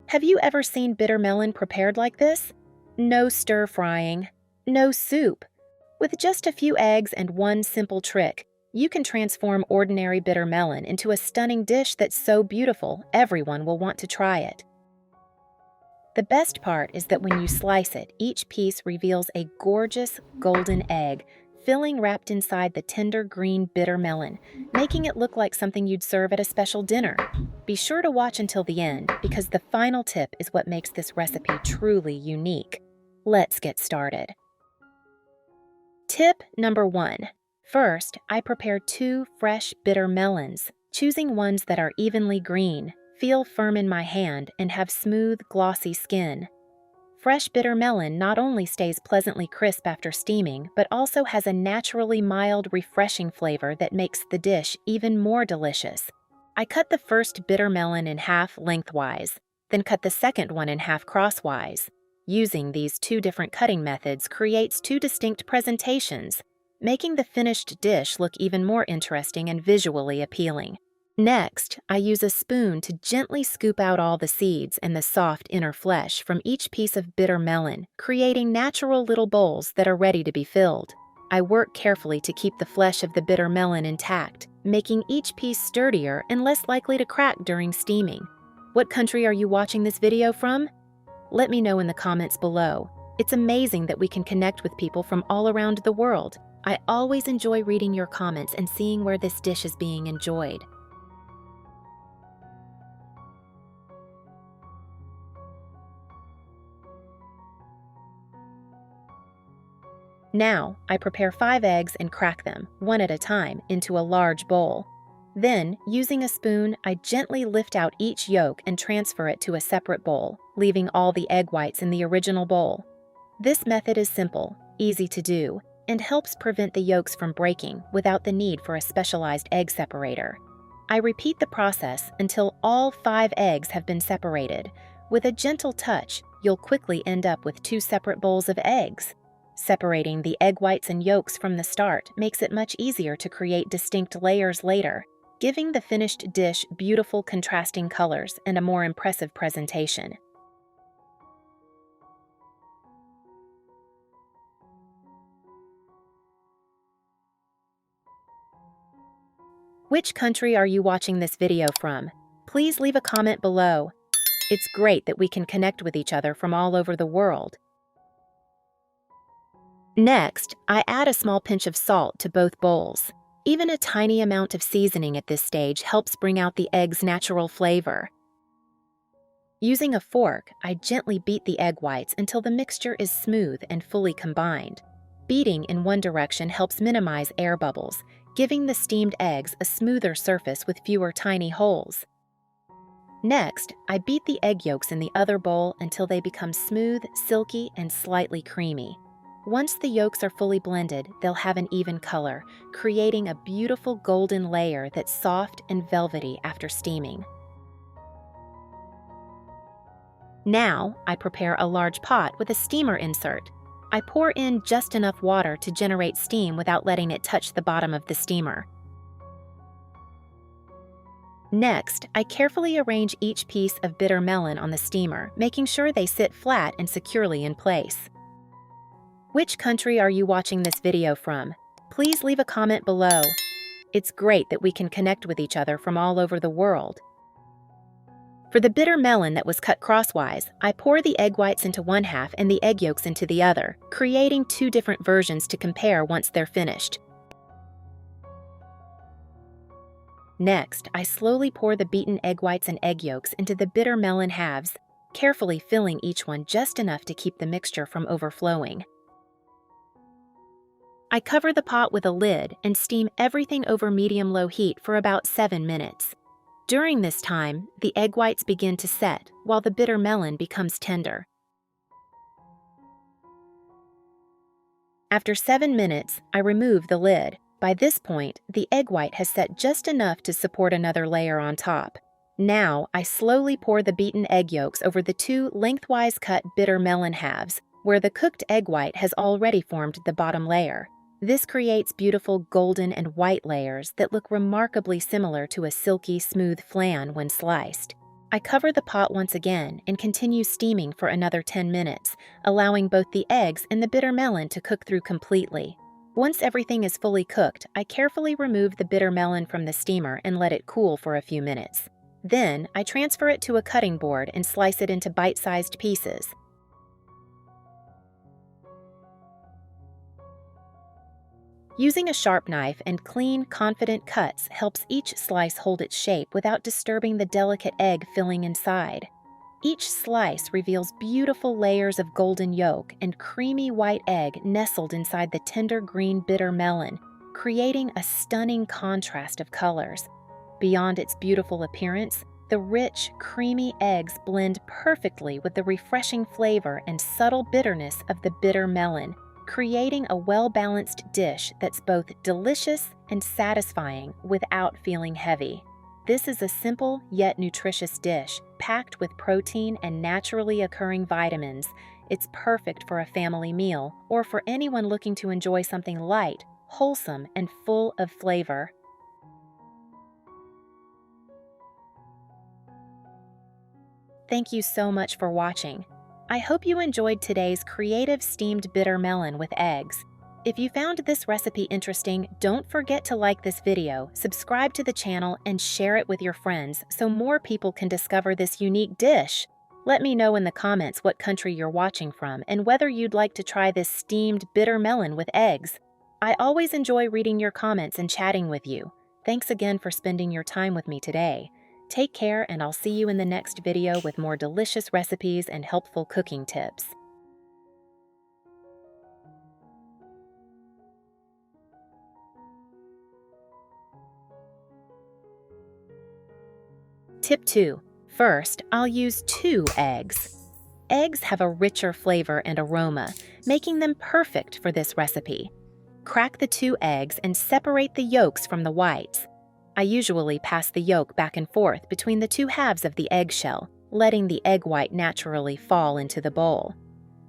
Have you ever seen bitter melon prepared like this? No stir frying, no soup. With just a few eggs and one simple trick, you can transform ordinary bitter melon into a stunning dish that's so beautiful everyone will want to try it. The best part is that when you slice it, each piece reveals a gorgeous golden egg, filling wrapped inside the tender green bitter melon, making it look like something you'd serve at a special dinner. Be sure to watch until the end, because the final tip is what makes this recipe truly unique. Let's get started. Tip number 1. First, I prepare 2 fresh bitter melons, choosing ones that are evenly green, feel firm in my hand, and have smooth, glossy skin. Fresh bitter melon not only stays pleasantly crisp after steaming, but also has a naturally mild, refreshing flavor that makes the dish even more delicious. I cut the first bitter melon in half lengthwise, then cut the second one in half crosswise. Using these 2 different cutting methods creates 2 distinct presentations, making the finished dish look even more interesting and visually appealing. Next, I use a spoon to gently scoop out all the seeds and the soft inner flesh from each piece of bitter melon, creating natural little bowls that are ready to be filled. I work carefully to keep the flesh of the bitter melon intact, making each piece sturdier and less likely to crack during steaming. What country are you watching this video from? Let me know in the comments below. It's amazing that we can connect with people from all around the world. I always enjoy reading your comments and seeing where this dish is being enjoyed. Now, I prepare 5 eggs and crack them, one at a time, into a large bowl. Then, using a spoon, I gently lift out each yolk and transfer it to a separate bowl, leaving all the egg whites in the original bowl. This method is simple, easy to do, and helps prevent the yolks from breaking without the need for a specialized egg separator. I repeat the process until all 5 eggs have been separated. With a gentle touch, you'll quickly end up with 2 separate bowls of eggs. Separating the egg whites and yolks from the start makes it much easier to create distinct layers later, giving the finished dish beautiful contrasting colors and a more impressive presentation. Which country are you watching this video from? Please leave a comment below. It's great that we can connect with each other from all over the world. Next, I add a small pinch of salt to both bowls. Even a tiny amount of seasoning at this stage helps bring out the egg's natural flavor. Using a fork, I gently beat the egg whites until the mixture is smooth and fully combined. Beating in one direction helps minimize air bubbles, giving the steamed eggs a smoother surface with fewer tiny holes. Next, I beat the egg yolks in the other bowl until they become smooth, silky, and slightly creamy. Once the yolks are fully blended, they'll have an even color, creating a beautiful golden layer that's soft and velvety after steaming. Now, I prepare a large pot with a steamer insert. I pour in just enough water to generate steam without letting it touch the bottom of the steamer. Next, I carefully arrange each piece of bitter melon on the steamer, making sure they sit flat and securely in place. Which country are you watching this video from? Please leave a comment below. It's great that we can connect with each other from all over the world. For the bitter melon that was cut crosswise, I pour the egg whites into one half and the egg yolks into the other, creating 2 different versions to compare once they're finished. Next, I slowly pour the beaten egg whites and egg yolks into the bitter melon halves, carefully filling each one just enough to keep the mixture from overflowing. I cover the pot with a lid and steam everything over medium-low heat for about 7 minutes. During this time, the egg whites begin to set, while the bitter melon becomes tender. After 7 minutes, I remove the lid. By this point, the egg white has set just enough to support another layer on top. Now, I slowly pour the beaten egg yolks over the 2 lengthwise cut bitter melon halves, where the cooked egg white has already formed the bottom layer. This creates beautiful golden and white layers that look remarkably similar to a silky, smooth flan when sliced. I cover the pot once again and continue steaming for another 10 minutes, allowing both the eggs and the bitter melon to cook through completely. Once everything is fully cooked, I carefully remove the bitter melon from the steamer and let it cool for a few minutes. Then, I transfer it to a cutting board and slice it into bite-sized pieces. Using a sharp knife and clean, confident cuts helps each slice hold its shape without disturbing the delicate egg filling inside. Each slice reveals beautiful layers of golden yolk and creamy white egg nestled inside the tender green bitter melon, creating a stunning contrast of colors. Beyond its beautiful appearance, the rich, creamy eggs blend perfectly with the refreshing flavor and subtle bitterness of the bitter melon, creating a well-balanced dish that's both delicious and satisfying without feeling heavy. This is a simple yet nutritious dish, packed with protein and naturally occurring vitamins. It's perfect for a family meal or for anyone looking to enjoy something light, wholesome, and full of flavor. Thank you so much for watching. I hope you enjoyed today's creative steamed bitter melon with eggs. If you found this recipe interesting, don't forget to like this video, subscribe to the channel, and share it with your friends so more people can discover this unique dish. Let me know in the comments what country you're watching from and whether you'd like to try this steamed bitter melon with eggs. I always enjoy reading your comments and chatting with you. Thanks again for spending your time with me today. Take care, and I'll see you in the next video with more delicious recipes and helpful cooking tips. Tip 2. First, I'll use 2 eggs. Eggs have a richer flavor and aroma, making them perfect for this recipe. Crack the 2 eggs and separate the yolks from the whites. I usually pass the yolk back and forth between the 2 halves of the eggshell, letting the egg white naturally fall into the bowl.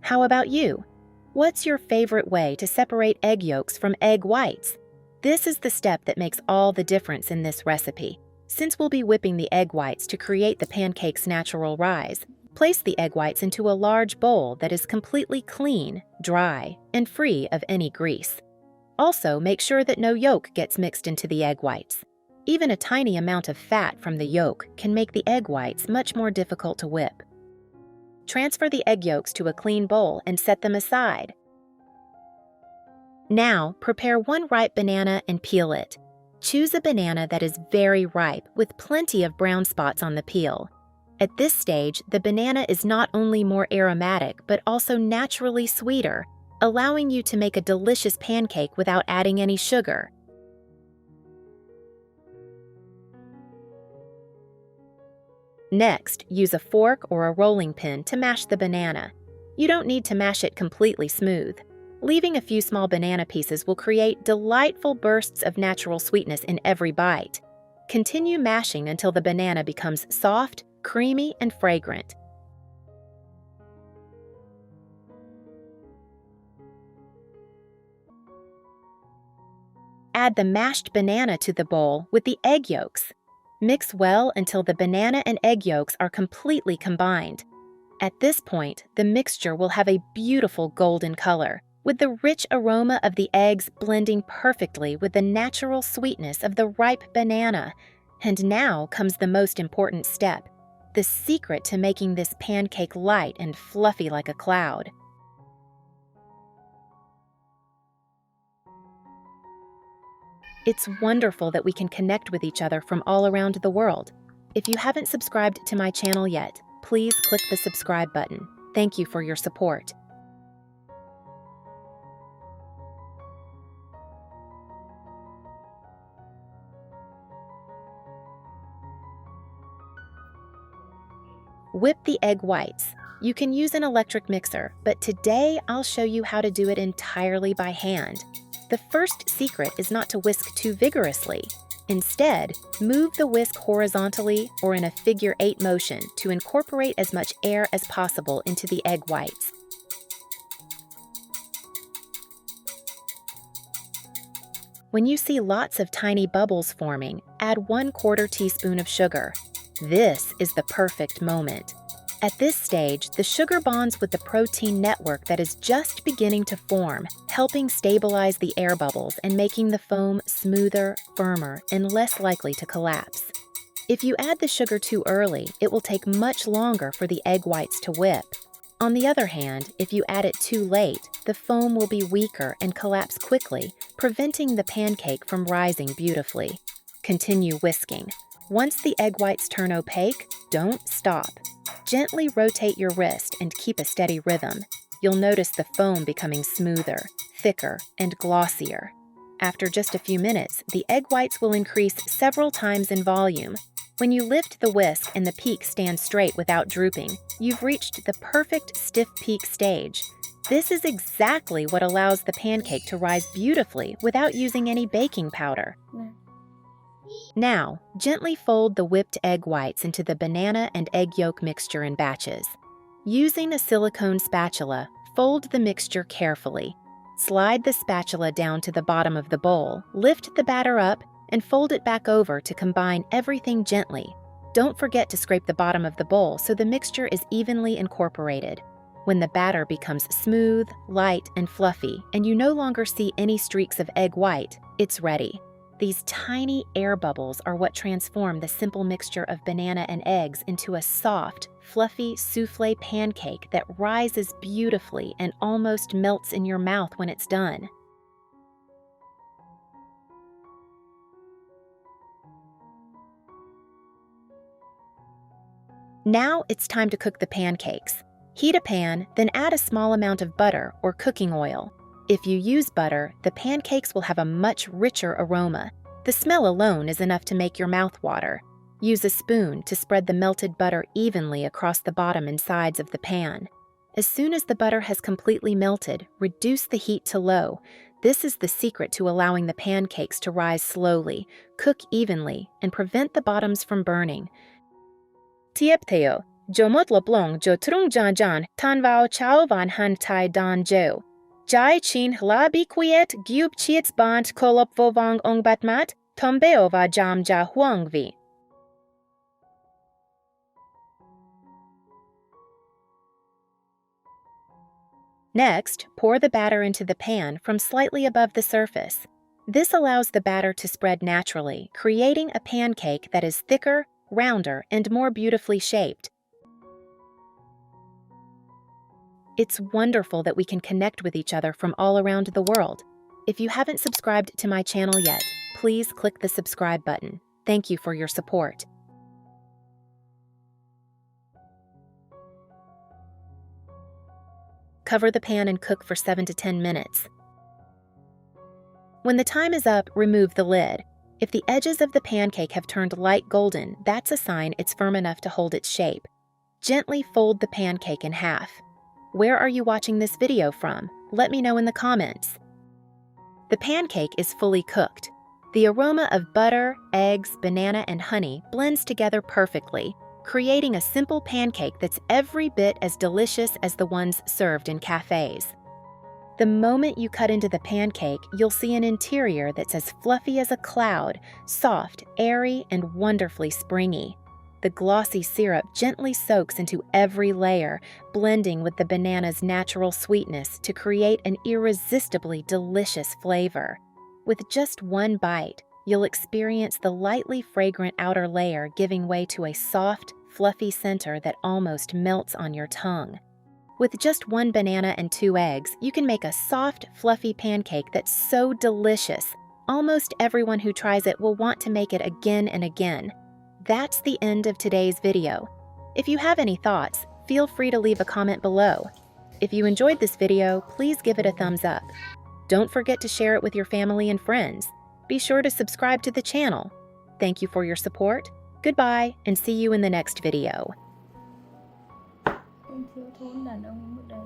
How about you? What's your favorite way to separate egg yolks from egg whites? This is the step that makes all the difference in this recipe. Since we'll be whipping the egg whites to create the pancake's natural rise, place the egg whites into a large bowl that is completely clean, dry, and free of any grease. Also, make sure that no yolk gets mixed into the egg whites. Even a tiny amount of fat from the yolk can make the egg whites much more difficult to whip. Transfer the egg yolks to a clean bowl and set them aside. Now, prepare 1 ripe banana and peel it. Choose a banana that is very ripe with plenty of brown spots on the peel. At this stage, the banana is not only more aromatic but also naturally sweeter, allowing you to make a delicious pancake without adding any sugar. Next, use a fork or a rolling pin to mash the banana. You don't need to mash it completely smooth. Leaving a few small banana pieces will create delightful bursts of natural sweetness in every bite. Continue mashing until the banana becomes soft, creamy, and fragrant. Add the mashed banana to the bowl with the egg yolks. Mix well until the banana and egg yolks are completely combined. At this point, the mixture will have a beautiful golden color, with the rich aroma of the eggs blending perfectly with the natural sweetness of the ripe banana. And now comes the most important step, the secret to making this pancake light and fluffy like a cloud. It's wonderful that we can connect with each other from all around the world. If you haven't subscribed to my channel yet, please click the subscribe button. Thank you for your support. Whip the egg whites. You can use an electric mixer, but today I'll show you how to do it entirely by hand. The first secret is not to whisk too vigorously. Instead, move the whisk horizontally or in a figure-8 motion to incorporate as much air as possible into the egg whites. When you see lots of tiny bubbles forming, add 1/4 teaspoon of sugar. This is the perfect moment. At this stage, the sugar bonds with the protein network that is just beginning to form, helping stabilize the air bubbles and making the foam smoother, firmer, and less likely to collapse. If you add the sugar too early, it will take much longer for the egg whites to whip. On the other hand, if you add it too late, the foam will be weaker and collapse quickly, preventing the pancake from rising beautifully. Continue whisking. Once the egg whites turn opaque, don't stop. Gently rotate your wrist and keep a steady rhythm. You'll notice the foam becoming smoother, thicker, and glossier. After just a few minutes, the egg whites will increase several times in volume. When you lift the whisk and the peak stands straight without drooping, you've reached the perfect stiff peak stage. This is exactly what allows the pancake to rise beautifully without using any baking powder. Now, gently fold the whipped egg whites into the banana and egg yolk mixture in batches. Using a silicone spatula, fold the mixture carefully. Slide the spatula down to the bottom of the bowl, lift the batter up, and fold it back over to combine everything gently. Don't forget to scrape the bottom of the bowl so the mixture is evenly incorporated. When the batter becomes smooth, light, and fluffy, and you no longer see any streaks of egg white, it's ready. These tiny air bubbles are what transform the simple mixture of banana and eggs into a soft, fluffy soufflé pancake that rises beautifully and almost melts in your mouth when it's done. Now it's time to cook the pancakes. Heat a pan, then add a small amount of butter or cooking oil. If you use butter, the pancakes will have a much richer aroma. The smell alone is enough to make your mouth water. Use a spoon to spread the melted butter evenly across the bottom and sides of the pan. As soon as the butter has completely melted, reduce the heat to low. This is the secret to allowing the pancakes to rise slowly, cook evenly, and prevent the bottoms from burning. Tiepteo, jo motlop long jo trung jan jan tan vao chao van han tai dan jo. Jai chin hla bi quiet gyub chiets bant kolop vovang ong batmat, tombeo va jam ja huang vi. Next, pour the batter into the pan from slightly above the surface. This allows the batter to spread naturally, creating a pancake that is thicker, rounder, and more beautifully shaped. It's wonderful that we can connect with each other from all around the world. If you haven't subscribed to my channel yet, please click the subscribe button. Thank you for your support. Cover the pan and cook for 7 to 10 minutes. When the time is up, remove the lid. If the edges of the pancake have turned light golden, that's a sign it's firm enough to hold its shape. Gently fold the pancake in half. Where are you watching this video from? Let me know in the comments. The pancake is fully cooked. The aroma of butter, eggs, banana, and honey blends together perfectly, creating a simple pancake that's every bit as delicious as the ones served in cafes. The moment you cut into the pancake, you'll see an interior that's as fluffy as a cloud, soft, airy, and wonderfully springy. The glossy syrup gently soaks into every layer, blending with the banana's natural sweetness to create an irresistibly delicious flavor. With just one bite, you'll experience the lightly fragrant outer layer giving way to a soft, fluffy center that almost melts on your tongue. With just one banana and 2 eggs, you can make a soft, fluffy pancake that's so delicious. Almost everyone who tries it will want to make it again and again. That's the end of today's video. If you have any thoughts, feel free to leave a comment below. If you enjoyed this video, please give it a thumbs up. Don't forget to share it with your family and friends. Be sure to subscribe to the channel. Thank you for your support. Goodbye, and see you in the next video. Em thiếu thốn đàn ông ở đây.